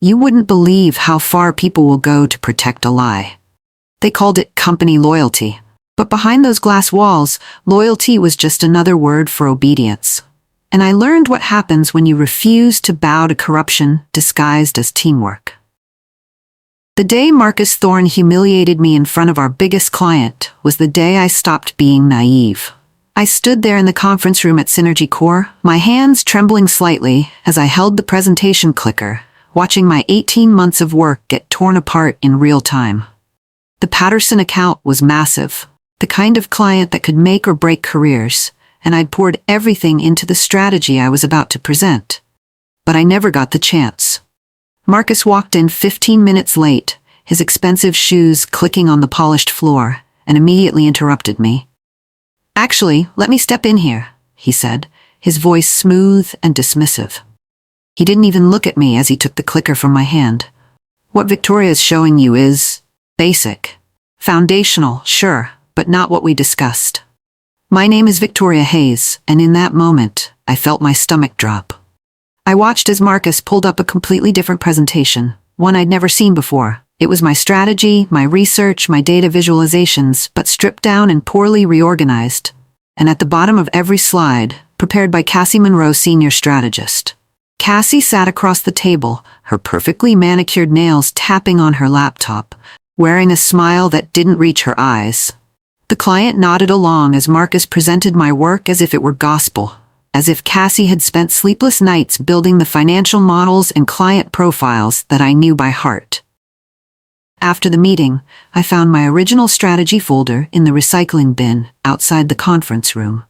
You wouldn't believe how far people will go to protect a lie. They called it company loyalty. But behind those glass walls, loyalty was just another word for obedience. And I learned what happens when you refuse to bow to corruption disguised as teamwork. The day Marcus Thorne humiliated me in front of our biggest client was the day I stopped being naive. I stood there in the conference room at Synergy Core, my hands trembling slightly as I held the presentation clicker, watching my 18 months of work get torn apart in real time. The Patterson account was massive, the kind of client that could make or break careers, and I'd poured everything into the strategy I was about to present. But I never got the chance. Marcus walked in 15 minutes late, his expensive shoes clicking on the polished floor, and immediately interrupted me. "Actually, let me step in here," he said, his voice smooth and dismissive. He didn't even look at me as he took the clicker from my hand. "What Victoria's showing you is basic. Foundational, sure, but not what we discussed." My name is Victoria Hayes, and in that moment, I felt my stomach drop. I watched as Marcus pulled up a completely different presentation, one I'd never seen before. It was my strategy, my research, my data visualizations, but stripped down and poorly reorganized. And at the bottom of every slide, prepared by Cassie Monroe, senior strategist. Cassie sat across the table, her perfectly manicured nails tapping on her laptop, wearing a smile that didn't reach her eyes. The client nodded along as Marcus presented my work as if it were gospel, as if Cassie had spent sleepless nights building the financial models and client profiles that I knew by heart. After the meeting, I found my original strategy folder in the recycling bin outside the conference room.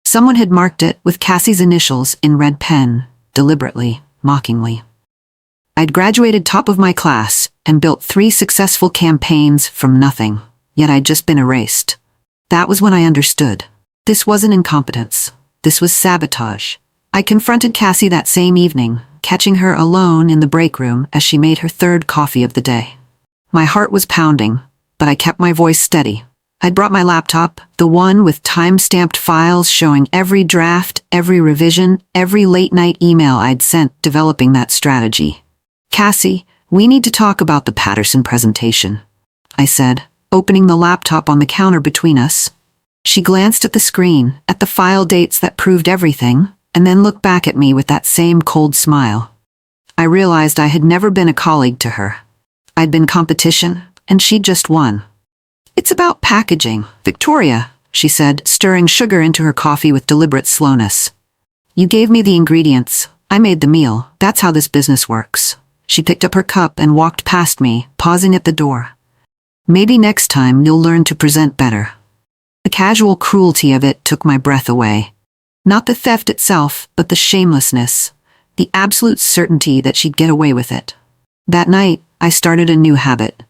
Someone had marked it with Cassie's initials in red pen, deliberately, mockingly. I'd graduated top of my class and built 3 successful campaigns from nothing, yet I'd just been erased. That was when I understood. This wasn't incompetence. This was sabotage. I confronted Cassie that same evening, catching her alone in the break room as she made her 3rd coffee of the day. My heart was pounding, but I kept my voice steady. I'd brought my laptop, the one with time-stamped files showing every draft, every revision, every late-night email I'd sent developing that strategy. "Cassie, we need to talk about the Patterson presentation," I said, opening the laptop on the counter between us. She glanced at the screen, at the file dates that proved everything, and then looked back at me with that same cold smile. I realized I had never been a colleague to her. I'd been competition, and she'd just won. "It's about packaging, Victoria," she said, stirring sugar into her coffee with deliberate slowness. "You gave me the ingredients. I made the meal. That's how this business works." She picked up her cup and walked past me, pausing at the door. "Maybe next time you'll learn to present better." The casual cruelty of it took my breath away. Not the theft itself, but the shamelessness, the absolute certainty that she'd get away with it. That night, I started a new habit.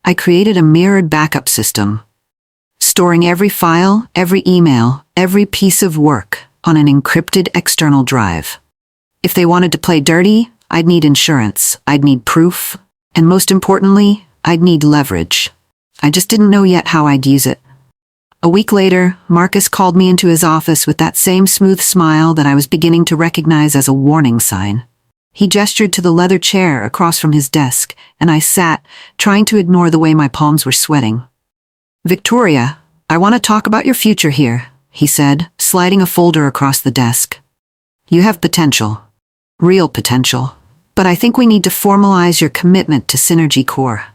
I created a mirrored backup system, storing every file, every email, every piece of work on an encrypted external drive. If they wanted to play dirty, I'd need insurance, I'd need proof, and most importantly, I'd need leverage. I just didn't know yet how I'd use it. A week later, Marcus called me into his office with that same smooth smile that I was beginning to recognize as a warning sign. He gestured to the leather chair across from his desk, and I sat, trying to ignore the way my palms were sweating. "Victoria, I want to talk about your future here," he said, sliding a folder across the desk. "You have potential. Real potential. But I think we need to formalize your commitment to Synergy Core."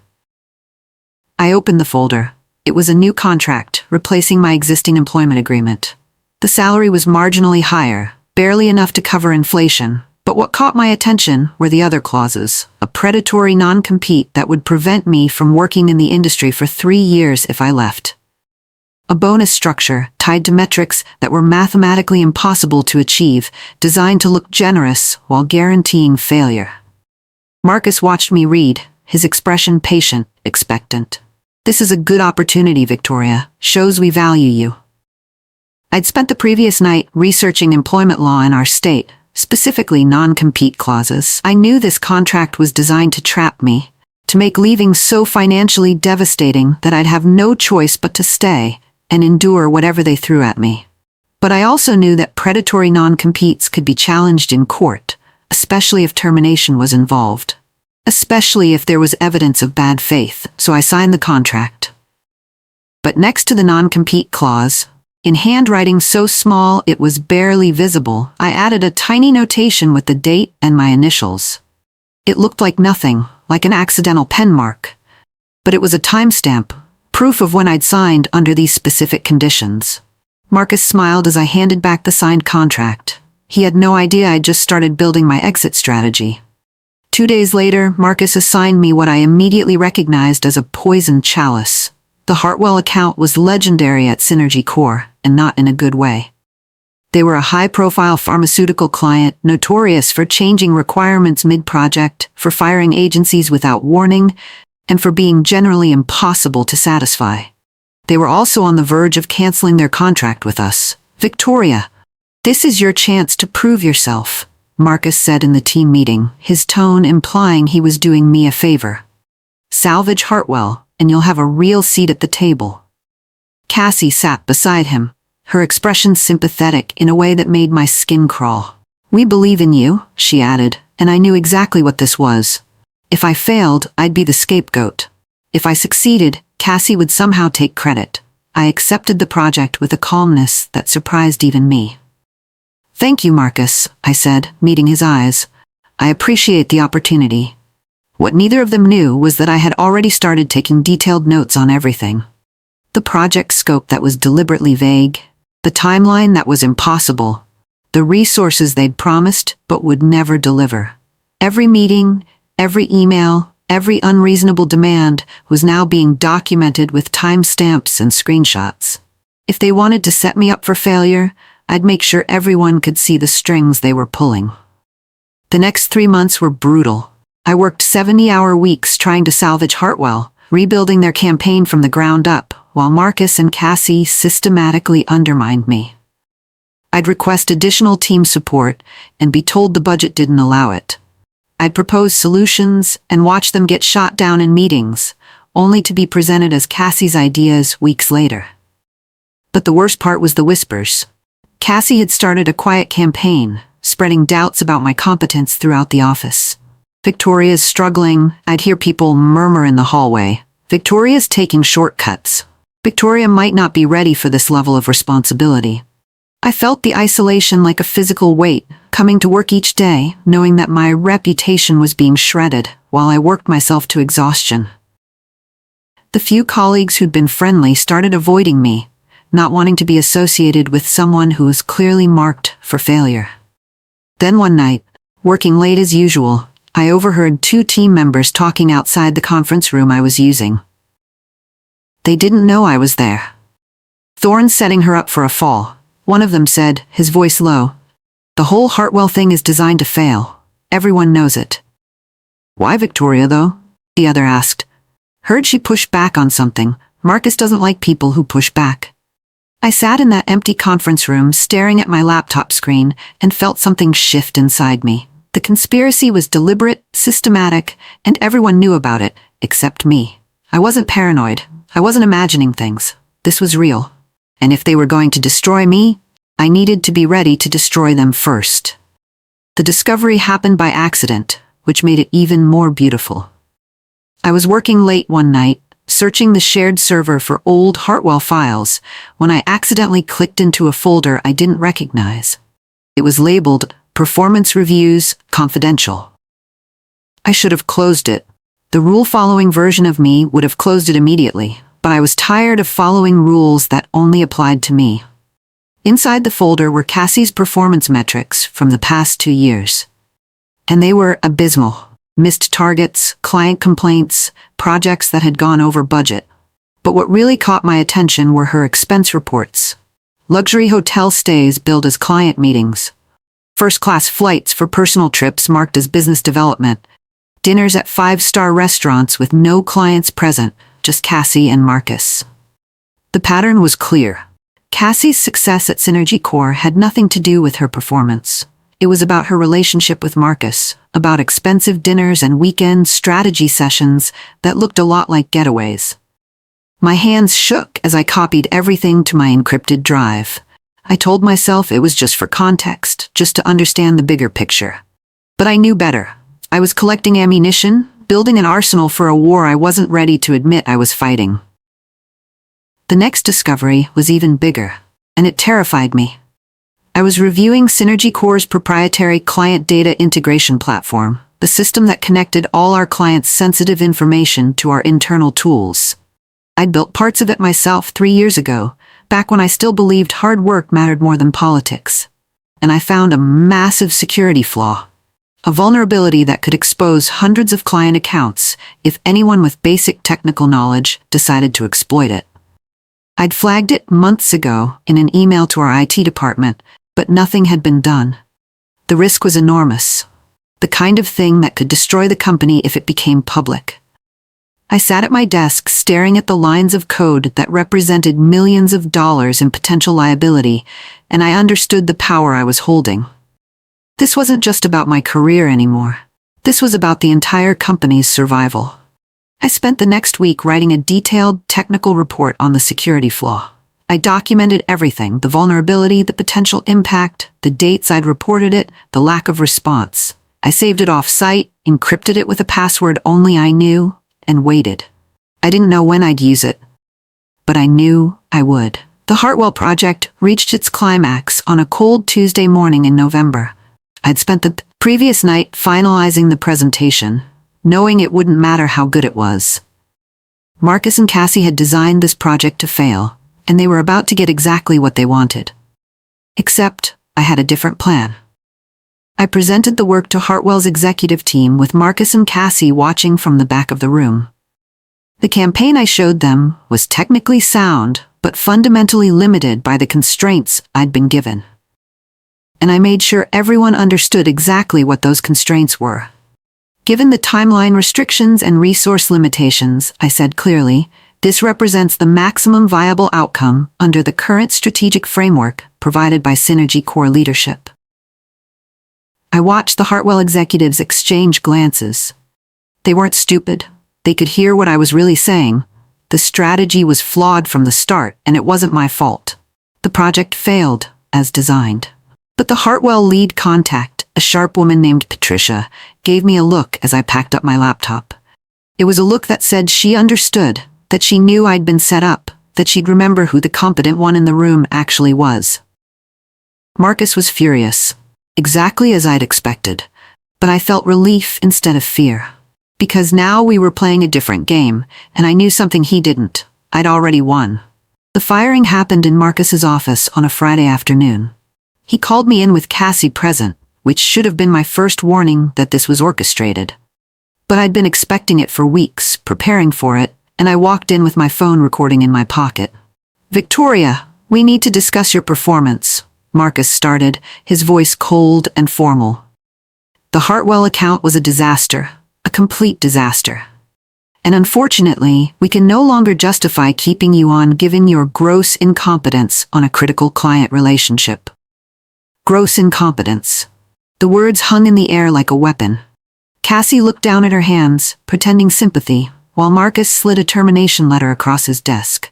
I opened the folder. It was a new contract, replacing my existing employment agreement. The salary was marginally higher, barely enough to cover inflation, but what caught my attention were the other clauses, a predatory non-compete that would prevent me from working in the industry for 3 years if I left. A bonus structure tied to metrics that were mathematically impossible to achieve, designed to look generous while guaranteeing failure. Marcus watched me read, his expression patient, expectant. "This is a good opportunity, Victoria. Shows we value you." I'd spent the previous night researching employment law in our state, specifically non-compete clauses. I knew this contract was designed to trap me, to make leaving so financially devastating that I'd have no choice but to stay and endure whatever they threw at me. But I also knew that predatory non-competes could be challenged in court, especially if termination was involved. especially if there was evidence of bad faith, so I signed the contract. But next to the non-compete clause, in handwriting so small it was barely visible, I added a tiny notation with the date and my initials. It looked like nothing, like an accidental pen mark. But it was a timestamp, proof of when I'd signed under these specific conditions. Marcus smiled as I handed back the signed contract. He had no idea I'd just started building my exit strategy. 2 days later, Marcus assigned me what I immediately recognized as a poisoned chalice. The Hartwell account was legendary at Synergy Core, and not in a good way. They were a high-profile pharmaceutical client, notorious for changing requirements mid-project, for firing agencies without warning, and for being generally impossible to satisfy. They were also on the verge of canceling their contract with us. "Victoria, this is your chance to prove yourself," Marcus said in the team meeting, his tone implying he was doing me a favor. "Salvage Hartwell, and you'll have a real seat at the table." Cassie sat beside him, her expression sympathetic in a way that made my skin crawl. "We believe in you," she added, and I knew exactly what this was. If I failed, I'd be the scapegoat. If I succeeded, Cassie would somehow take credit. I accepted the project with a calmness that surprised even me. "Thank you, Marcus," I said, meeting his eyes. "I appreciate the opportunity." What neither of them knew was that I had already started taking detailed notes on everything. The project scope that was deliberately vague, the timeline that was impossible, the resources they'd promised but would never deliver. Every meeting, every email, every unreasonable demand was now being documented with timestamps and screenshots. If they wanted to set me up for failure, I'd make sure everyone could see the strings they were pulling. The next 3 months were brutal. I worked 70-hour weeks trying to salvage Hartwell, rebuilding their campaign from the ground up, while Marcus and Cassie systematically undermined me. I'd request additional team support and be told the budget didn't allow it. I'd propose solutions and watch them get shot down in meetings, only to be presented as Cassie's ideas weeks later. But the worst part was the whispers. Cassie had started a quiet campaign, spreading doubts about my competence throughout the office. "Victoria's struggling," I'd hear people murmur in the hallway. "Victoria's taking shortcuts. Victoria might not be ready for this level of responsibility." I felt the isolation like a physical weight, coming to work each day, knowing that my reputation was being shredded, while I worked myself to exhaustion. The few colleagues who'd been friendly started avoiding me, not wanting to be associated with someone who was clearly marked for failure. Then one night, working late as usual, I overheard 2 team members talking outside the conference room I was using. They didn't know I was there. "Thorne's setting her up for a fall," one of them said, his voice low. "The whole Hartwell thing is designed to fail. Everyone knows it." "Why Victoria, though?" the other asked. "Heard she pushed back on something. Marcus doesn't like people who push back." I sat in that empty conference room staring at my laptop screen and felt something shift inside me. The conspiracy was deliberate, systematic, and everyone knew about it, except me. I wasn't paranoid. I wasn't imagining things. This was real. And if they were going to destroy me, I needed to be ready to destroy them first. The discovery happened by accident, which made it even more beautiful. I was working late one night, searching the shared server for old Hartwell files, when I accidentally clicked into a folder I didn't recognize. It was labeled Performance Reviews, Confidential. I should have closed it. The rule-following version of me would have closed it immediately, but I was tired of following rules that only applied to me. Inside the folder were Cassie's performance metrics from the past 2 years. And they were abysmal. Missed targets, client complaints, projects that had gone over budget. But what really caught my attention were her expense reports. Luxury hotel stays billed as client meetings. First-class flights for personal trips marked as business development. Dinners at 5-star restaurants with no clients present, just Cassie and Marcus. The pattern was clear. Cassie's success at Synergy Core had nothing to do with her performance. It was about her relationship with Marcus, about expensive dinners and weekend strategy sessions that looked a lot like getaways. My hands shook as I copied everything to my encrypted drive. I told myself it was just for context, just to understand the bigger picture. But I knew better. I was collecting ammunition, building an arsenal for a war I wasn't ready to admit I was fighting. The next discovery was even bigger, and it terrified me. I was reviewing Synergy Core's proprietary client data integration platform, the system that connected all our clients' sensitive information to our internal tools. I'd built parts of it myself 3 years ago, back when I still believed hard work mattered more than politics. And I found a massive security flaw. A vulnerability that could expose hundreds of client accounts if anyone with basic technical knowledge decided to exploit it. I'd flagged it months ago in an email to our IT department, but nothing had been done. The risk was enormous. The kind of thing that could destroy the company if it became public. I sat at my desk staring at the lines of code that represented millions of dollars in potential liability, and I understood the power I was holding. This wasn't just about my career anymore. This was about the entire company's survival. I spent the next week writing a detailed technical report on the security flaw. I documented everything, the vulnerability, the potential impact, the dates I'd reported it, the lack of response. I saved it off-site, encrypted it with a password only I knew, and waited. I didn't know when I'd use it, but I knew I would. The Hartwell project reached its climax on a cold Tuesday morning in November. I'd spent the previous night finalizing the presentation, knowing it wouldn't matter how good it was. Marcus and Cassie had designed this project to fail, and they were about to get exactly what they wanted. Except, I had a different plan. I presented the work to Hartwell's executive team with Marcus and Cassie watching from the back of the room. The campaign I showed them was technically sound, but fundamentally limited by the constraints I'd been given. And I made sure everyone understood exactly what those constraints were. Given the timeline restrictions and resource limitations, I said clearly, this represents the maximum viable outcome under the current strategic framework provided by Synergy Core leadership. I watched the Hartwell executives exchange glances. They weren't stupid. They could hear what I was really saying. The strategy was flawed from the start, and it wasn't my fault. The project failed, as designed. But the Hartwell lead contact, a sharp woman named Patricia, gave me a look as I packed up my laptop. It was a look that said she understood, that she knew I'd been set up, that she'd remember who the competent one in the room actually was. Marcus was furious. Exactly as I'd expected, but I felt relief instead of fear. Because now we were playing a different game, and I knew something he didn't. I'd already won. The firing happened in Marcus's office on a Friday afternoon. He called me in with Cassie present, which should have been my first warning that this was orchestrated. But I'd been expecting it for weeks, preparing for it, and I walked in with my phone recording in my pocket. "Victoria, we need to discuss your performance," Marcus started, his voice cold and formal. "The Hartwell account was a disaster, a complete disaster. And unfortunately, we can no longer justify keeping you on given your gross incompetence on a critical client relationship." Gross incompetence. The words hung in the air like a weapon. Cassie looked down at her hands, pretending sympathy, while Marcus slid a termination letter across his desk.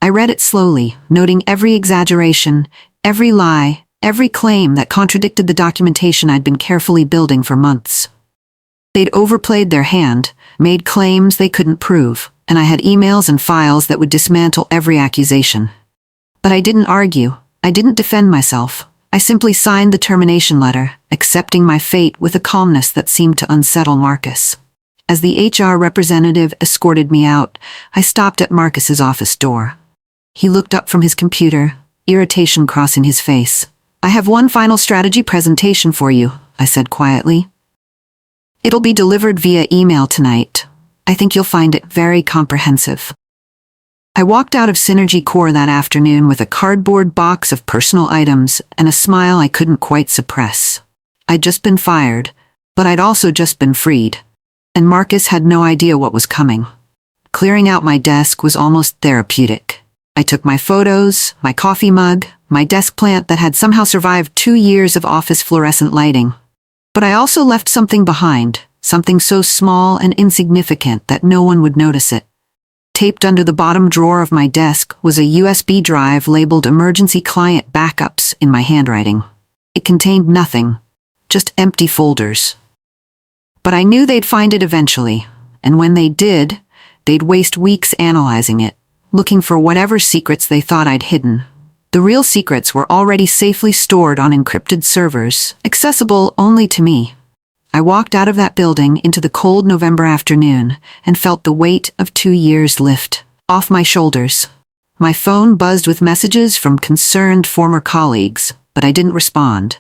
I read it slowly, noting every exaggeration, every lie, every claim that contradicted the documentation I'd been carefully building for months. They'd overplayed their hand, made claims they couldn't prove, and I had emails and files that would dismantle every accusation. But I didn't argue. I didn't defend myself. I simply signed the termination letter, accepting my fate with a calmness that seemed to unsettle Marcus. As the HR representative escorted me out, I stopped at Marcus's office door. He looked up from his computer, irritation crossing his face. "I have one final strategy presentation for you," I said quietly. "It'll be delivered via email tonight. I think you'll find it very comprehensive." I walked out of Synergy Core that afternoon with a cardboard box of personal items and a smile I couldn't quite suppress. I'd just been fired, but I'd also just been freed. And Marcus had no idea what was coming. Clearing out my desk was almost therapeutic. I took my photos, my coffee mug, my desk plant that had somehow survived 2 years of office fluorescent lighting. But I also left something behind, something so small and insignificant that no one would notice it. Taped under the bottom drawer of my desk was a USB drive labeled Emergency Client Backups in my handwriting. It contained nothing, just empty folders. But I knew they'd find it eventually, and when they did, they'd waste weeks analyzing it, looking for whatever secrets they thought I'd hidden. The real secrets were already safely stored on encrypted servers, accessible only to me. I walked out of that building into the cold November afternoon and felt the weight of 2 years lift off my shoulders. My phone buzzed with messages from concerned former colleagues, but I didn't respond.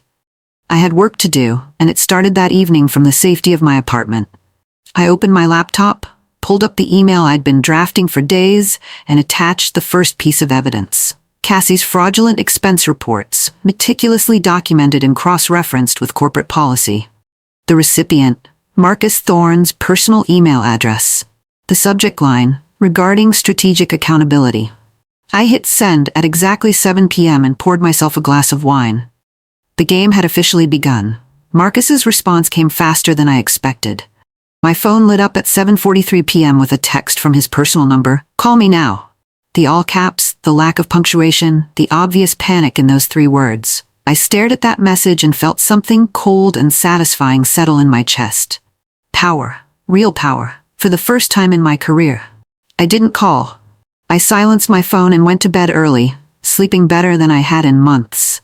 I had work to do, and it started that evening from the safety of my apartment. I opened my laptop, pulled up the email I'd been drafting for days, and attached the first piece of evidence. Cassie's fraudulent expense reports, meticulously documented and cross-referenced with corporate policy. The recipient, Marcus Thorne's personal email address. The subject line, regarding strategic accountability. I hit send at exactly 7 p.m. and poured myself a glass of wine. The game had officially begun. Marcus's response came faster than I expected. My phone lit up at 7:43 p.m. with a text from his personal number, "Call me now." The all caps, the lack of punctuation, the obvious panic in those 3 words. I stared at that message and felt something cold and satisfying settle in my chest. Power. Real power. For the first time in my career. I didn't call. I silenced my phone and went to bed early, sleeping better than I had in months.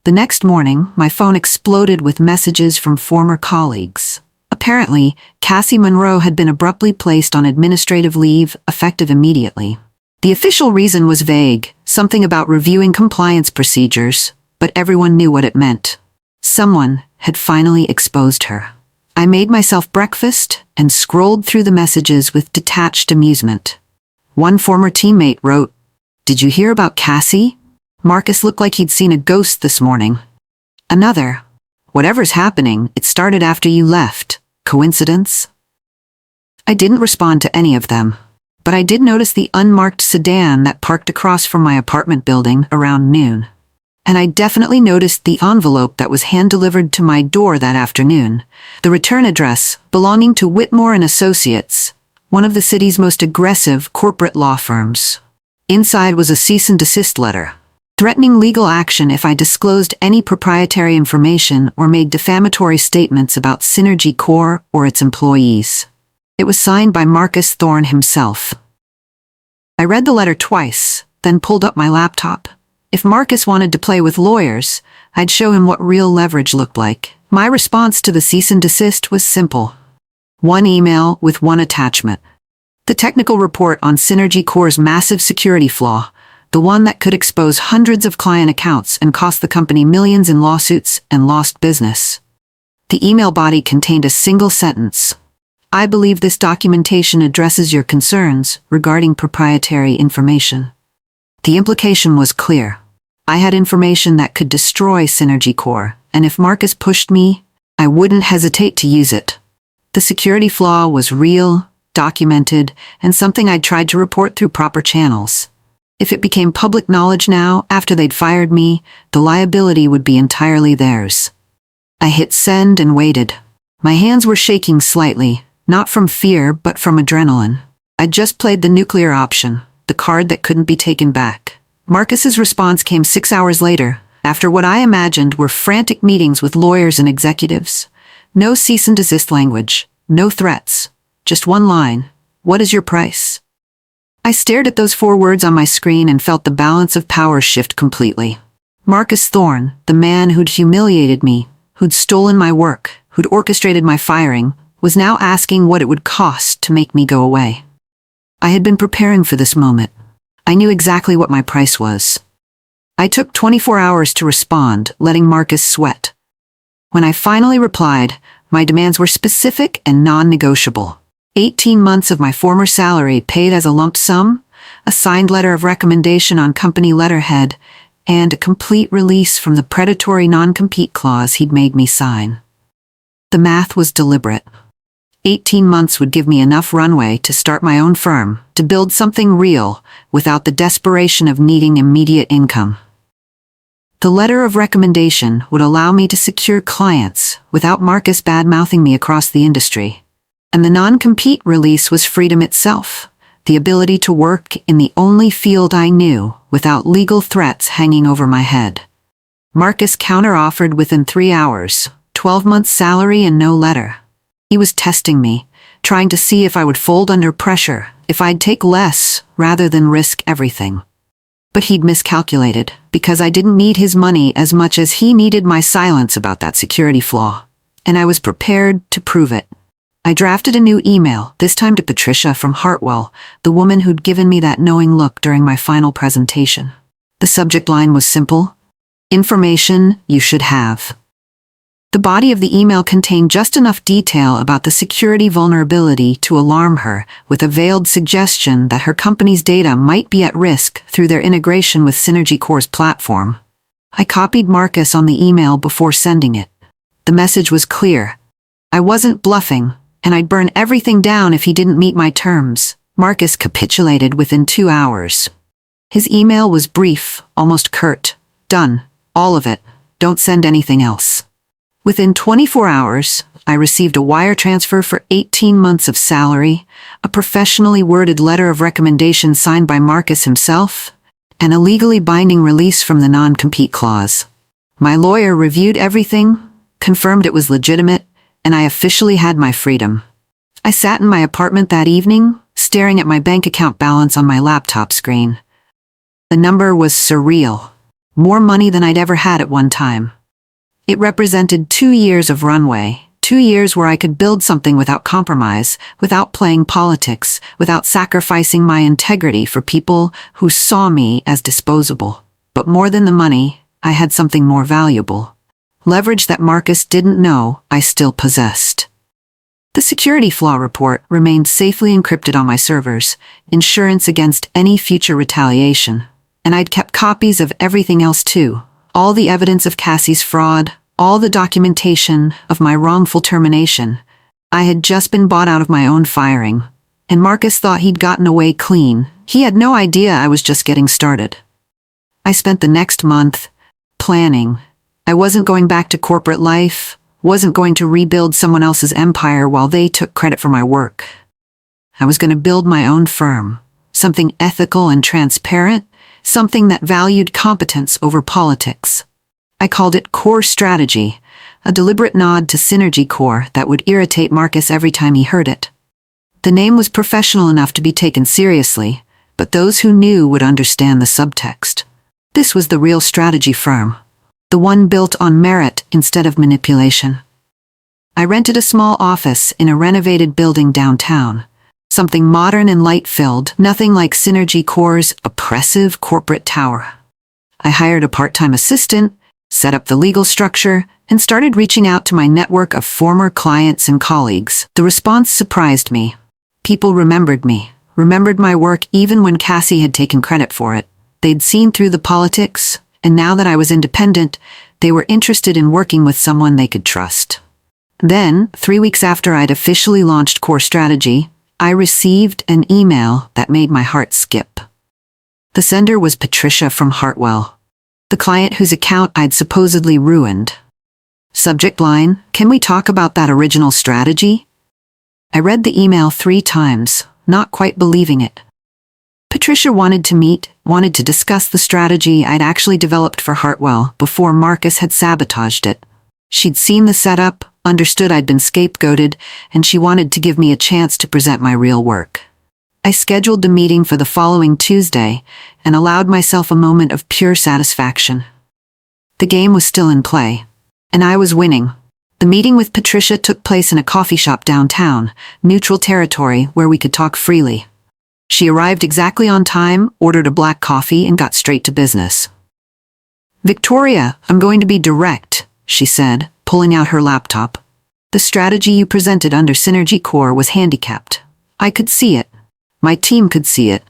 The next morning, my phone exploded with messages from former colleagues. Apparently, Cassie Monroe had been abruptly placed on administrative leave, effective immediately. The official reason was vague, something about reviewing compliance procedures, but everyone knew what it meant. Someone had finally exposed her. I made myself breakfast and scrolled through the messages with detached amusement. One former teammate wrote, "Did you hear about Cassie? Marcus looked like he'd seen a ghost this morning." Another, "Whatever's happening, it started after you left. Coincidence?" I didn't respond to any of them, but I did notice the unmarked sedan that parked across from my apartment building around noon. And I definitely noticed the envelope that was hand-delivered to my door that afternoon, the return address belonging to Whitmore and Associates, one of the city's most aggressive corporate law firms. Inside was a cease and desist letter, threatening legal action if I disclosed any proprietary information or made defamatory statements about Synergy Corp or its employees. It was signed by Marcus Thorne himself. I read the letter twice, then pulled up my laptop. If Marcus wanted to play with lawyers, I'd show him what real leverage looked like. My response to the cease and desist was simple. 1 email with 1 attachment. The technical report on Synergy Corp's massive security flaw, the one that could expose hundreds of client accounts and cost the company millions in lawsuits and lost business. The email body contained a single sentence. "I believe this documentation addresses your concerns regarding proprietary information." The implication was clear. I had information that could destroy Synergy Corp, and if Marcus pushed me, I wouldn't hesitate to use it. The security flaw was real, documented, and something I'd tried to report through proper channels. If it became public knowledge now, after they'd fired me, the liability would be entirely theirs. I hit send and waited. My hands were shaking slightly, not from fear but from adrenaline. I'd just played the nuclear option, the card that couldn't be taken back. Marcus's response came 6 hours later, after what I imagined were frantic meetings with lawyers and executives. No cease and desist language, no threats, just 1 line. "What is your price?" I stared at those 4 words on my screen and felt the balance of power shift completely. Marcus Thorne, the man who'd humiliated me, who'd stolen my work, who'd orchestrated my firing, was now asking what it would cost to make me go away. I had been preparing for this moment. I knew exactly what my price was. I took 24 hours to respond, letting Marcus sweat. When I finally replied, my demands were specific and non-negotiable. 18 months of my former salary paid as a lump sum, a signed letter of recommendation on company letterhead, and a complete release from the predatory non-compete clause he'd made me sign. The math was deliberate. 18 months would give me enough runway to start my own firm, to build something real, without the desperation of needing immediate income. The letter of recommendation would allow me to secure clients without Marcus bad-mouthing me across the industry. And the non-compete release was freedom itself, the ability to work in the only field I knew without legal threats hanging over my head. Marcus counter-offered within 3 hours, 12 months' salary and no letter. He was testing me, trying to see if I would fold under pressure, if I'd take less rather than risk everything. But he'd miscalculated, because I didn't need his money as much as he needed my silence about that security flaw. And I was prepared to prove it. I drafted a new email, this time to Patricia from Hartwell, the woman who'd given me that knowing look during my final presentation. The subject line was simple: information you should have. The body of the email contained just enough detail about the security vulnerability to alarm her, with a veiled suggestion that her company's data might be at risk through their integration with Synergy Core's platform. I copied Marcus on the email before sending it. The message was clear. I wasn't bluffing, and I'd burn everything down if he didn't meet my terms. Marcus capitulated within 2 hours. His email was brief, almost curt. Done. All of it. Don't send anything else. Within 24 hours, I received a wire transfer for 18 months of salary, a professionally worded letter of recommendation signed by Marcus himself, and a legally binding release from the non-compete clause. My lawyer reviewed everything, confirmed it was legitimate, and I officially had my freedom. I sat in my apartment that evening, staring at my bank account balance on my laptop screen. The number was surreal. More money than I'd ever had at one time. It represented 2 years of runway, 2 years where I could build something without compromise, without playing politics, without sacrificing my integrity for people who saw me as disposable. But more than the money, I had something more valuable. Leverage that Marcus didn't know I still possessed. The security flaw report remained safely encrypted on my servers, insurance against any future retaliation. And I'd kept copies of everything else too. All the evidence of Cassie's fraud, all the documentation of my wrongful termination. I had just been bought out of my own firing, and Marcus thought he'd gotten away clean. He had no idea I was just getting started. I spent the next month planning. I wasn't going back to corporate life, wasn't going to rebuild someone else's empire while they took credit for my work. I was going to build my own firm, something ethical and transparent, something that valued competence over politics. I called it Core Strategy, a deliberate nod to Synergy Core that would irritate Marcus every time he heard it. The name was professional enough to be taken seriously, but those who knew would understand the subtext. This was the real strategy firm, the one built on merit instead of manipulation. I rented a small office in a renovated building downtown. Something modern and light-filled, nothing like Synergy Core's oppressive corporate tower. I hired a part-time assistant, set up the legal structure, and started reaching out to my network of former clients and colleagues. The response surprised me. People remembered me, remembered my work even when Cassie had taken credit for it. They'd seen through the politics, and now that I was independent, they were interested in working with someone they could trust. Then, 3 weeks after I'd officially launched Core Strategy, I received an email that made my heart skip. The sender was Patricia from Hartwell, the client whose account I'd supposedly ruined. Subject line: "Can we talk about that original strategy?" I read the email 3 times, not quite believing it. Patricia wanted to meet, wanted to discuss the strategy I'd actually developed for Hartwell before Marcus had sabotaged it. She'd seen the setup, understood I'd been scapegoated, and she wanted to give me a chance to present my real work. I scheduled the meeting for the following Tuesday and allowed myself a moment of pure satisfaction. The game was still in play, and I was winning. The meeting with Patricia took place in a coffee shop downtown, neutral territory where we could talk freely. She arrived exactly on time, ordered a black coffee, and got straight to business. "Victoria, I'm going to be direct," she said, pulling out her laptop. "The strategy you presented under Synergy Core was handicapped. I could see it. My team could see it.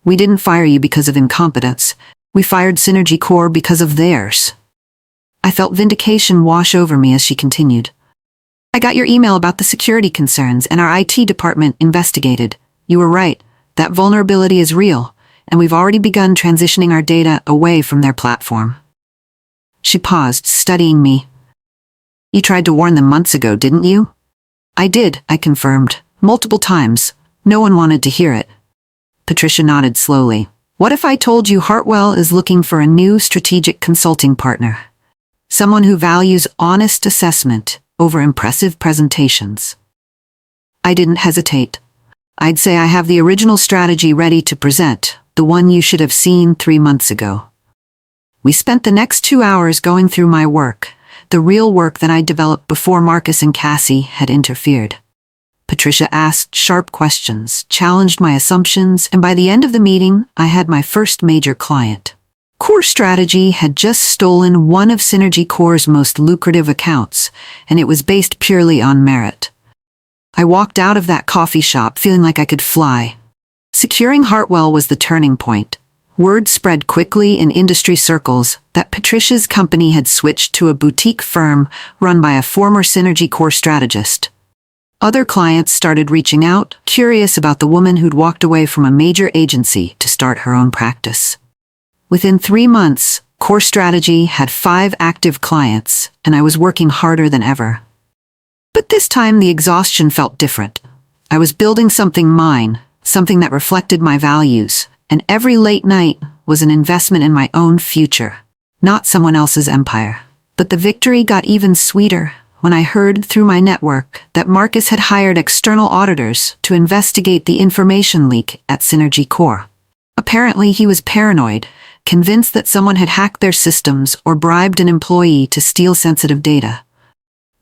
We didn't fire you because of incompetence. We fired Synergy Core because of theirs." I felt vindication wash over me as she continued. "I got your email about the security concerns and our IT department investigated. You were right. That vulnerability is real, and we've already begun transitioning our data away from their platform." She paused, studying me. "You tried to warn them months ago, didn't you?" "I did," I confirmed. "Multiple times. No one wanted to hear it." Patricia nodded slowly. "What if I told you Hartwell is looking for a new strategic consulting partner? Someone who values honest assessment over impressive presentations." I didn't hesitate. I'd say I have the original strategy ready to present, the one you should have seen 3 months ago. We spent the next 2 hours going through my work, the real work that I developed before Marcus and Cassie had interfered. Patricia asked sharp questions, challenged my assumptions, and by the end of the meeting, I had my first major client. Core Strategy had just stolen one of Synergy Core's most lucrative accounts, and it was based purely on merit. I walked out of that coffee shop feeling like I could fly. Securing Hartwell was the turning point. Word spread quickly in industry circles that Patricia's company had switched to a boutique firm run by a former Synergy Core strategist. Other clients started reaching out, curious about the woman who'd walked away from a major agency to start her own practice. Within 3 months, Core Strategy had 5 active clients, and I was working harder than ever. But this time the exhaustion felt different. I was building something mine, something that reflected my values, and every late night was an investment in my own future, not someone else's empire. But the victory got even sweeter when I heard through my network that Marcus had hired external auditors to investigate the information leak at Synergy Core. Apparently he was paranoid, convinced that someone had hacked their systems or bribed an employee to steal sensitive data.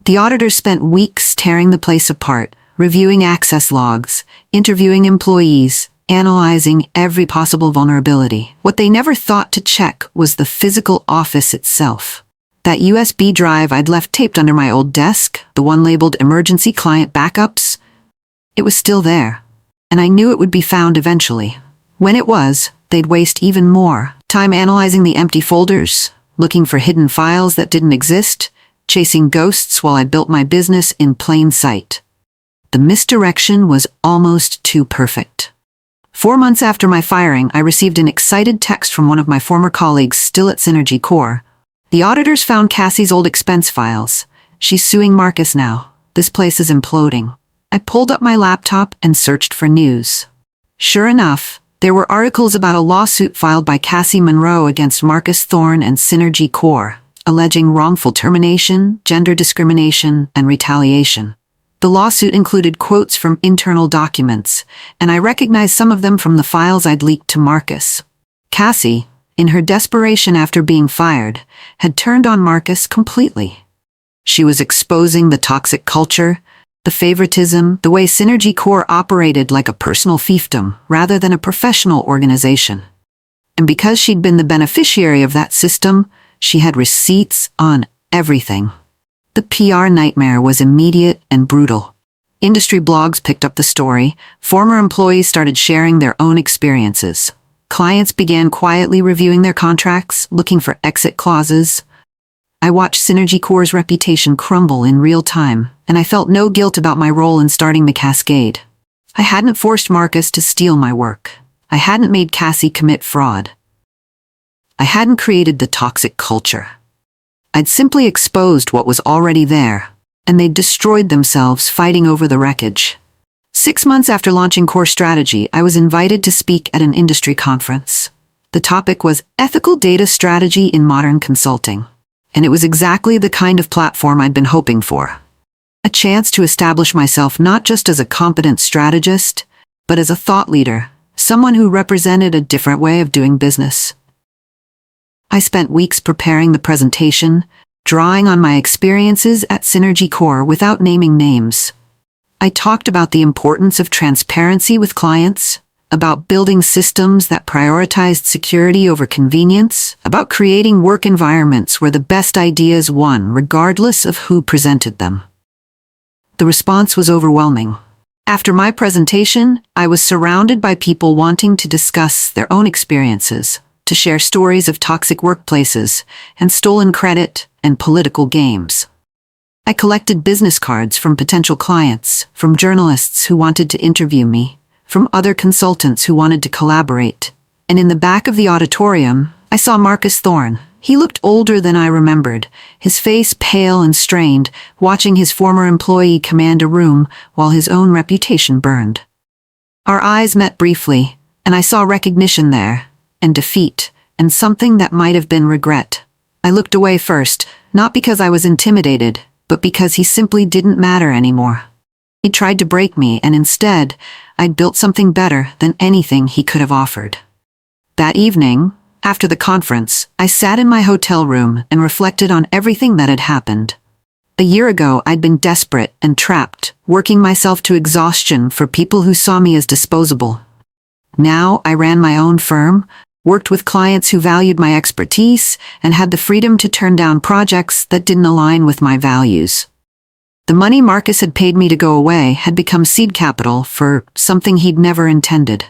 The auditors spent weeks tearing the place apart, reviewing access logs, interviewing employees, analyzing every possible vulnerability. What they never thought to check was the physical office itself. That USB drive I'd left taped under my old desk, the one labeled Emergency Client Backups, it was still there, and I knew it would be found eventually. When it was, they'd waste even more time analyzing the empty folders, looking for hidden files that didn't exist, chasing ghosts while I built my business in plain sight. The misdirection was almost too perfect. 4 months after my firing, I received an excited text from one of my former colleagues still at Synergy Core. The auditors found Cassie's old expense files. She's suing Marcus now. This place is imploding. I pulled up my laptop and searched for news. Sure enough, there were articles about a lawsuit filed by Cassie Monroe against Marcus Thorne and Synergy Core, alleging wrongful termination, gender discrimination, and retaliation. The lawsuit included quotes from internal documents, and I recognized some of them from the files I'd leaked to Marcus. Cassie, in her desperation after being fired, had turned on Marcus completely. She was exposing the toxic culture, the favoritism, the way Synergy Core operated like a personal fiefdom rather than a professional organization. And because she'd been the beneficiary of that system, she had receipts on everything. The PR nightmare was immediate and brutal. Industry blogs picked up the story. Former employees started sharing their own experiences. Clients began quietly reviewing their contracts, looking for exit clauses. I watched Synergy Core's reputation crumble in real time, and I felt no guilt about my role in starting the cascade. I hadn't forced Marcus to steal my work. I hadn't made Cassie commit fraud. I hadn't created the toxic culture. I'd simply exposed what was already there, and they'd destroyed themselves fighting over the wreckage. 6 months after launching Core Strategy, I was invited to speak at an industry conference. The topic was Ethical Data Strategy in Modern Consulting, and it was exactly the kind of platform I'd been hoping for. A chance to establish myself not just as a competent strategist, but as a thought leader, someone who represented a different way of doing business. I spent weeks preparing the presentation, drawing on my experiences at Synergy Core without naming names. I talked about the importance of transparency with clients, about building systems that prioritized security over convenience, about creating work environments where the best ideas won regardless of who presented them. The response was overwhelming. After my presentation, I was surrounded by people wanting to discuss their own experiences, to share stories of toxic workplaces and stolen credit and political games. I collected business cards from potential clients, from journalists who wanted to interview me, from other consultants who wanted to collaborate. And in the back of the auditorium, I saw Marcus Thorne. He looked older than I remembered, his face pale and strained, watching his former employee command a room while his own reputation burned. Our eyes met briefly, and I saw recognition there, and defeat, and something that might have been regret. I looked away first, not because I was intimidated, but because he simply didn't matter anymore. He tried to break me, and instead, I'd built something better than anything he could have offered. That evening, after the conference, I sat in my hotel room and reflected on everything that had happened. A year ago, I'd been desperate and trapped, working myself to exhaustion for people who saw me as disposable. Now, I ran my own firm, worked with clients who valued my expertise, and had the freedom to turn down projects that didn't align with my values. The money Marcus had paid me to go away had become seed capital for something he'd never intended: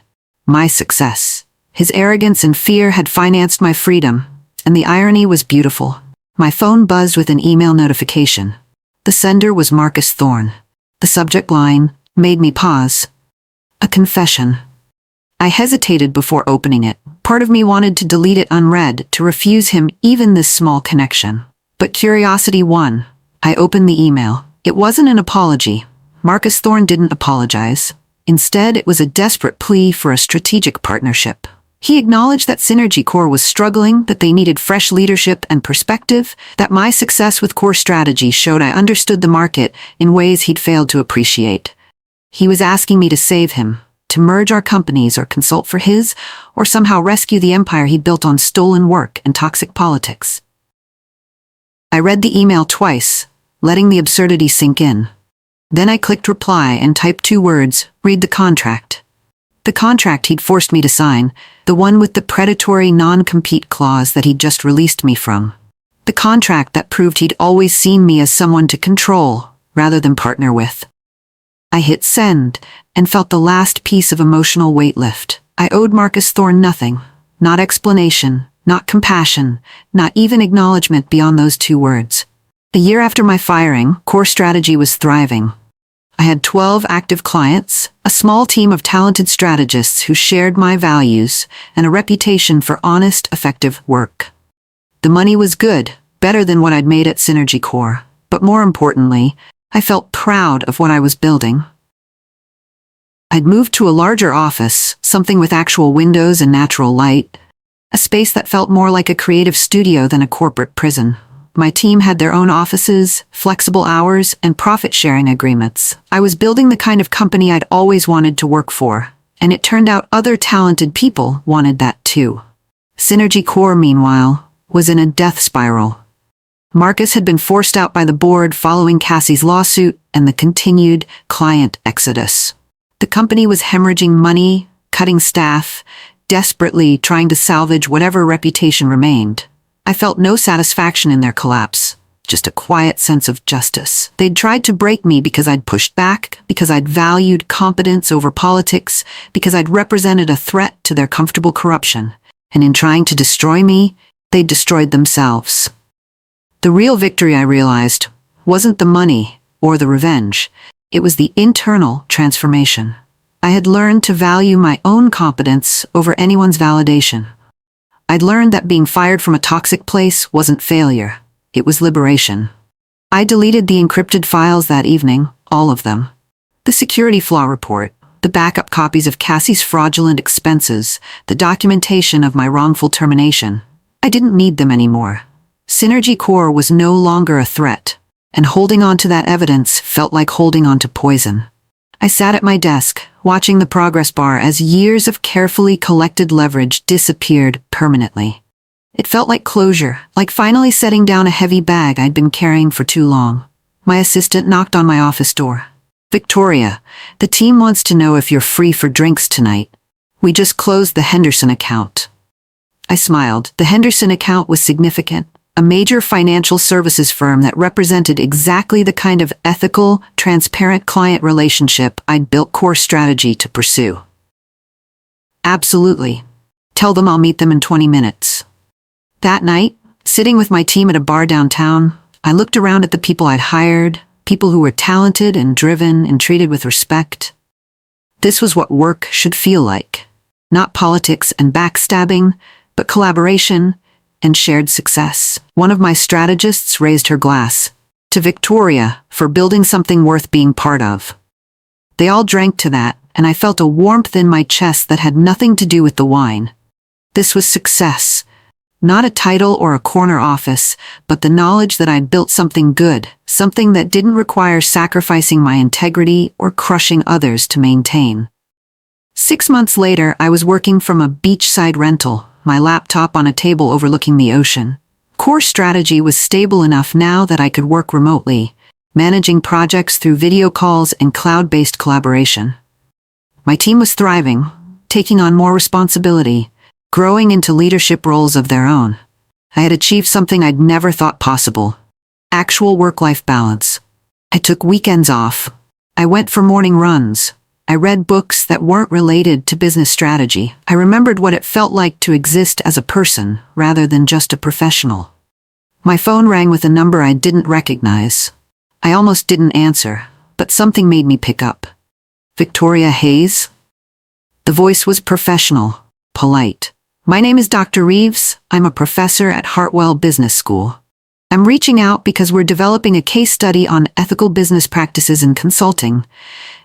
my success. His arrogance and fear had financed my freedom, and the irony was beautiful. My phone buzzed with an email notification. The sender was Marcus Thorne. The subject line made me pause. A confession. I hesitated before opening it. Part of me wanted to delete it unread, to refuse him even this small connection. But curiosity won. I opened the email. It wasn't an apology. Marcus Thorne didn't apologize. Instead, it was a desperate plea for a strategic partnership. He acknowledged that Synergy Core was struggling, that they needed fresh leadership and perspective, that my success with core strategy showed I understood the market in ways he'd failed to appreciate. He was asking me to save him, to merge our companies or consult for his, or somehow rescue the empire he'd built on stolen work and toxic politics. I read the email twice, letting the absurdity sink in. Then I clicked reply and typed 2 words: read the contract. The contract he'd forced me to sign, the one with the predatory non-compete clause that he'd just released me from. The contract that proved he'd always seen me as someone to control, rather than partner with. I hit send, and felt the last piece of emotional weight lift. I owed Marcus Thorne nothing. Not explanation, not compassion, not even acknowledgement beyond those 2 words. A year after my firing, Core Strategy was thriving. I had 12 active clients, a small team of talented strategists who shared my values, and a reputation for honest, effective work. The money was good, better than what I'd made at Synergy Core, but more importantly, I felt proud of what I was building. I'd moved to a larger office, something with actual windows and natural light, a space that felt more like a creative studio than a corporate prison. My team had their own offices, flexible hours, and profit-sharing agreements. I was building the kind of company I'd always wanted to work for, and it turned out other talented people wanted that too. Synergy Core, meanwhile, was in a death spiral. Marcus had been forced out by the board following Cassie's lawsuit and the continued client exodus. The company was hemorrhaging money, cutting staff, desperately trying to salvage whatever reputation remained. I felt no satisfaction in their collapse, just a quiet sense of justice. They'd tried to break me because I'd pushed back, because I'd valued competence over politics, because I'd represented a threat to their comfortable corruption. And in trying to destroy me, they'd destroyed themselves. The real victory, I realized, wasn't the money or the revenge. It was the internal transformation. I had learned to value my own competence over anyone's validation. I'd learned that being fired from a toxic place wasn't failure. It was liberation. I deleted the encrypted files that evening, all of them. The security flaw report, the backup copies of Cassie's fraudulent expenses, the documentation of my wrongful termination. I didn't need them anymore. Synergy Core was no longer a threat, and holding on to that evidence felt like holding on to poison. I sat at my desk, watching the progress bar as years of carefully collected leverage disappeared permanently. It felt like closure, like finally setting down a heavy bag I'd been carrying for too long. My assistant knocked on my office door. "Victoria, the team wants to know if you're free for drinks tonight. We just closed the Henderson account." I smiled. The Henderson account was significant. A major financial services firm that represented exactly the kind of ethical, transparent client relationship I'd built Core Strategy to pursue. "Absolutely. Tell them I'll meet them in 20 minutes. That night, sitting with my team at a bar downtown, I looked around at the people I'd hired, people who were talented and driven and treated with respect. This was what work should feel like. Not politics and backstabbing, but collaboration and shared success. One of my strategists raised her glass. "To Victoria, for building something worth being part of." They all drank to that, and I felt a warmth in my chest that had nothing to do with the wine. This was success. Not a title or a corner office, but the knowledge that I'd built something good, something that didn't require sacrificing my integrity or crushing others to maintain. 6 months later, I was working from a beachside rental, my laptop on a table overlooking the ocean. Core Strategy was stable enough now that I could work remotely, managing projects through video calls and cloud-based collaboration. My team was thriving, taking on more responsibility, growing into leadership roles of their own. I had achieved something I'd never thought possible: actual work-life balance. I took weekends off. I went for morning runs. I read books that weren't related to business strategy. I remembered what it felt like to exist as a person rather than just a professional. My phone rang with a number I didn't recognize. I almost didn't answer, but something made me pick up. Victoria Hayes? The voice was professional, polite. My name is Dr. Reeves. I'm a professor at Hartwell Business School. I'm reaching out because we're developing a case study on ethical business practices in consulting,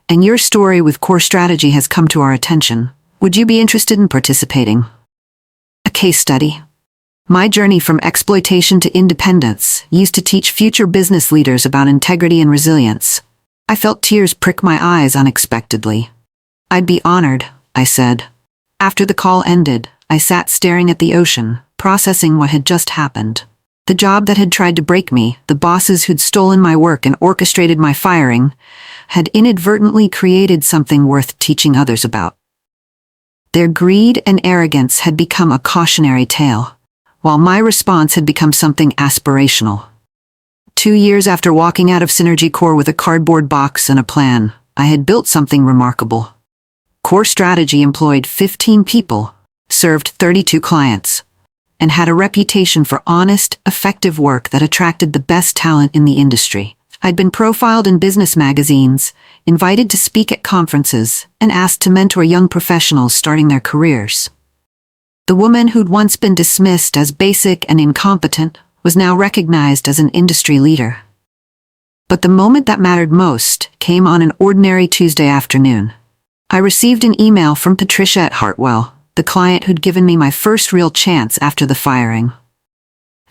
and your story with Core Strategy has come to our attention. Would you be interested in participating? A case study. My journey from exploitation to independence used to teach future business leaders about integrity and resilience. I felt tears prick my eyes unexpectedly. I'd be honored, I said. After the call ended, I sat staring at the ocean, processing what had just happened. The job that had tried to break me, the bosses who'd stolen my work and orchestrated my firing, had inadvertently created something worth teaching others about. Their greed and arrogance had become a cautionary tale, while my response had become something aspirational. 2 years after walking out of Synergy Core with a cardboard box and a plan, I had built something remarkable. Core Strategy employed 15 people, served 32 clients, and had a reputation for honest, effective work that attracted the best talent in the industry. I'd been profiled in business magazines, invited to speak at conferences, and asked to mentor young professionals starting their careers. The woman who'd once been dismissed as basic and incompetent was now recognized as an industry leader. But the moment that mattered most came on an ordinary Tuesday afternoon. I received an email from Patricia at Hartwell, the client who'd given me my first real chance after the firing.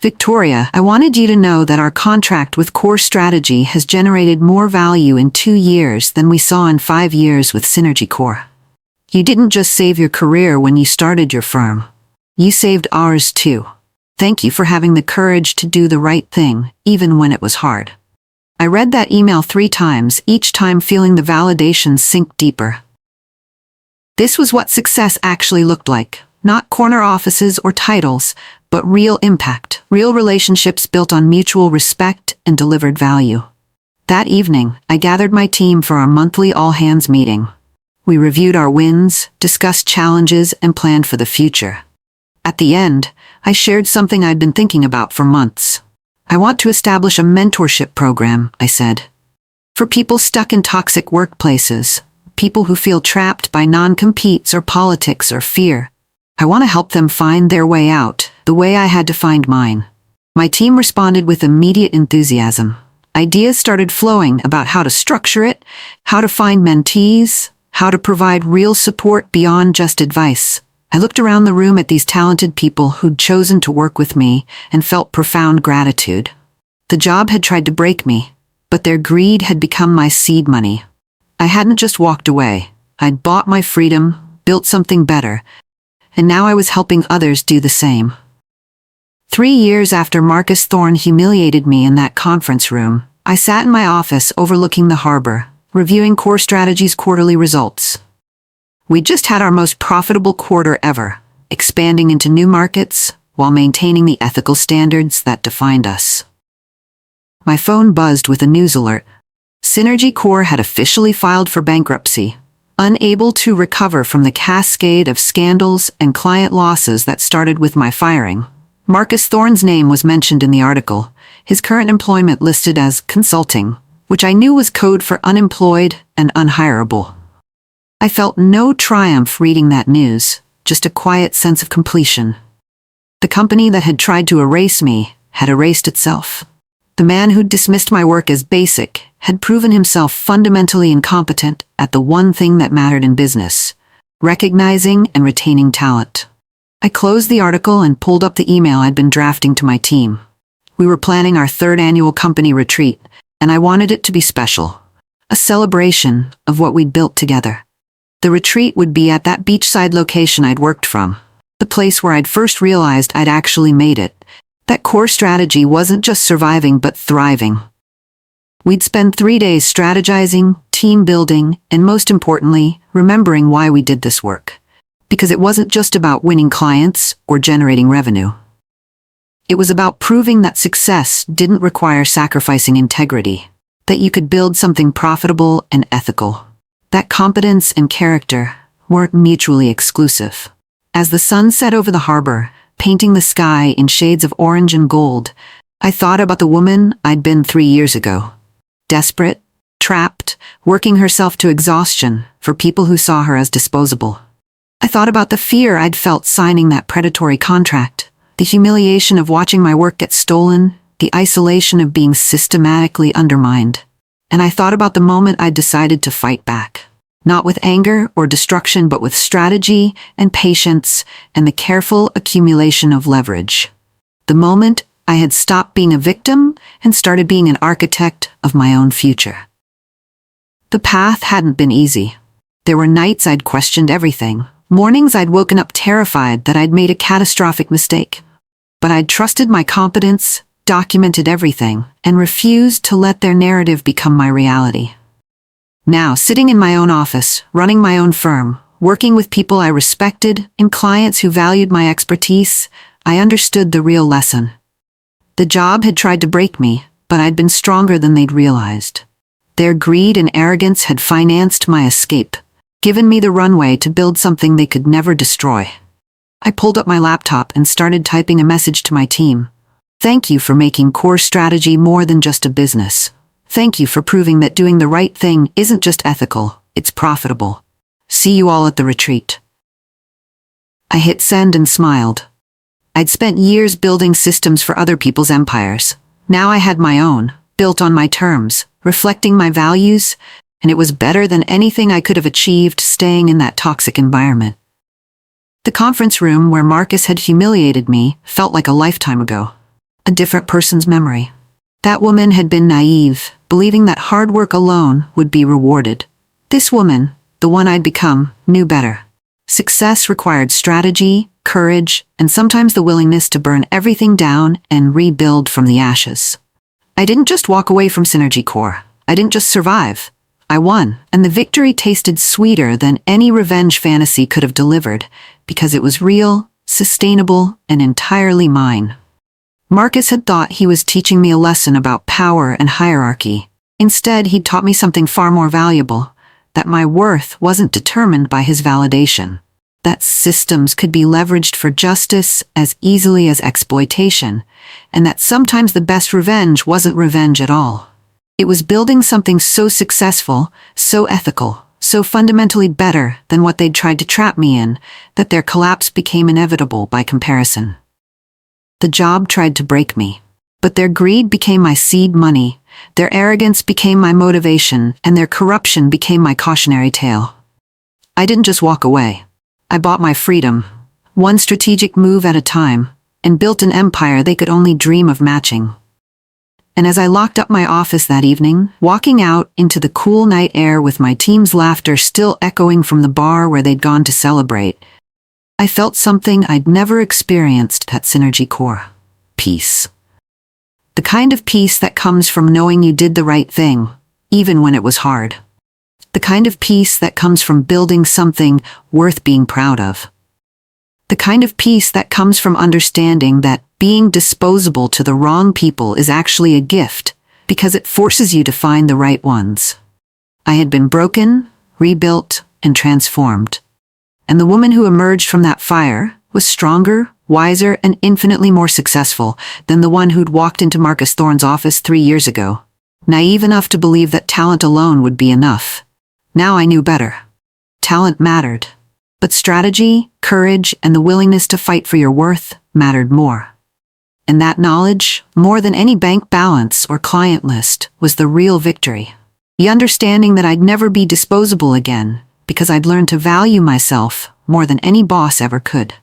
Victoria, I wanted you to know that our contract with Core Strategy has generated more value in 2 years than we saw in 5 years with Synergy Core. You didn't just save your career when you started your firm. You saved ours too. Thank you for having the courage to do the right thing, even when it was hard. I read that email 3 times, each time feeling the validation sink deeper. This was what success actually looked like. Not corner offices or titles, but real impact, real relationships built on mutual respect and delivered value. That evening, I gathered my team for our monthly all-hands meeting. We reviewed our wins, discussed challenges, and planned for the future. At the end, I shared something I'd been thinking about for months. I want to establish a mentorship program, I said. For people stuck in toxic workplaces, people who feel trapped by non-competes or politics or fear. I want to help them find their way out, the way I had to find mine. My team responded with immediate enthusiasm. Ideas started flowing about how to structure it, how to find mentees, how to provide real support beyond just advice. I looked around the room at these talented people who'd chosen to work with me and felt profound gratitude. The job had tried to break me, but their greed had become my seed money. I hadn't just walked away. I'd bought my freedom, built something better, and now I was helping others do the same. 3 years after Marcus Thorne humiliated me in that conference room, I sat in my office overlooking the harbor, reviewing Core Strategy's quarterly results. We just had our most profitable quarter ever, expanding into new markets while maintaining the ethical standards that defined us. My phone buzzed with a news alert. Synergy Core had officially filed for bankruptcy, unable to recover from the cascade of scandals and client losses that started with my firing. Marcus Thorne's name was mentioned in the article, his current employment listed as consulting, which I knew was code for unemployed and unhireable. I felt no triumph reading that news, just a quiet sense of completion. The company that had tried to erase me had erased itself. The man who'd dismissed my work as basic had proven himself fundamentally incompetent at the one thing that mattered in business: recognizing and retaining talent. I closed the article and pulled up the email I'd been drafting to my team. We were planning our third annual company retreat, and I wanted it to be special. A celebration of what we'd built together. The retreat would be at that beachside location I'd worked from. The place where I'd first realized I'd actually made it. That core strategy wasn't just surviving but thriving. We'd spend 3 days strategizing, team building, and most importantly, remembering why we did this work. Because it wasn't just about winning clients or generating revenue. It was about proving that success didn't require sacrificing integrity, that you could build something profitable and ethical, that competence and character weren't mutually exclusive. As the sun set over the harbor, painting the sky in shades of orange and gold, I thought about the woman I'd been 3 years ago. Desperate, trapped, working herself to exhaustion for people who saw her as disposable. I thought about the fear I'd felt signing that predatory contract, the humiliation of watching my work get stolen, the isolation of being systematically undermined. And I thought about the moment I'd decided to fight back. Not with anger or destruction, but with strategy and patience and the careful accumulation of leverage. The moment I had stopped being a victim and started being an architect of my own future. The path hadn't been easy. There were nights I'd questioned everything, mornings I'd woken up terrified that I'd made a catastrophic mistake. But I'd trusted my competence, documented everything, and refused to let their narrative become my reality. Now, sitting in my own office, running my own firm, working with people I respected and clients who valued my expertise, I understood the real lesson. The job had tried to break me, but I'd been stronger than they'd realized. Their greed and arrogance had financed my escape, given me the runway to build something they could never destroy. I pulled up my laptop and started typing a message to my team. Thank you for making core strategy more than just a business. Thank you for proving that doing the right thing isn't just ethical, it's profitable. See you all at the retreat. I hit send and smiled. I'd spent years building systems for other people's empires. Now I had my own, built on my terms, reflecting my values, and it was better than anything I could have achieved staying in that toxic environment. The conference room where Marcus had humiliated me felt like a lifetime ago. A different person's memory. That woman had been naive, believing that hard work alone would be rewarded. This woman, the one I'd become, knew better. Success required strategy, courage, and sometimes the willingness to burn everything down and rebuild from the ashes. I didn't just walk away from Synergy Core. I didn't just survive. I won, and the victory tasted sweeter than any revenge fantasy could have delivered, because it was real, sustainable, and entirely mine. Marcus had thought he was teaching me a lesson about power and hierarchy. Instead, he'd taught me something far more valuable, that my worth wasn't determined by his validation, that systems could be leveraged for justice as easily as exploitation, and that sometimes the best revenge wasn't revenge at all. It was building something so successful, so ethical, so fundamentally better than what they'd tried to trap me in, that their collapse became inevitable by comparison. The job tried to break me, but their greed became my seed money, their arrogance became my motivation, and their corruption became my cautionary tale. I didn't just walk away. I bought my freedom, one strategic move at a time, and built an empire they could only dream of matching. And as I locked up my office that evening, walking out into the cool night air with my team's laughter still echoing from the bar where they'd gone to celebrate, I felt something I'd never experienced at Synergy Core. Peace. The kind of peace that comes from knowing you did the right thing, even when it was hard. The kind of peace that comes from building something worth being proud of. The kind of peace that comes from understanding that being disposable to the wrong people is actually a gift, because it forces you to find the right ones. I had been broken, rebuilt, and transformed. And the woman who emerged from that fire was stronger, wiser, and infinitely more successful than the one who'd walked into Marcus Thorne's office 3 years ago, naive enough to believe that talent alone would be enough. Now I knew better. Talent mattered, but strategy, courage, and the willingness to fight for your worth mattered more. And that knowledge, more than any bank balance or client list, was the real victory. The understanding that I'd never be disposable again, because I'd learned to value myself more than any boss ever could.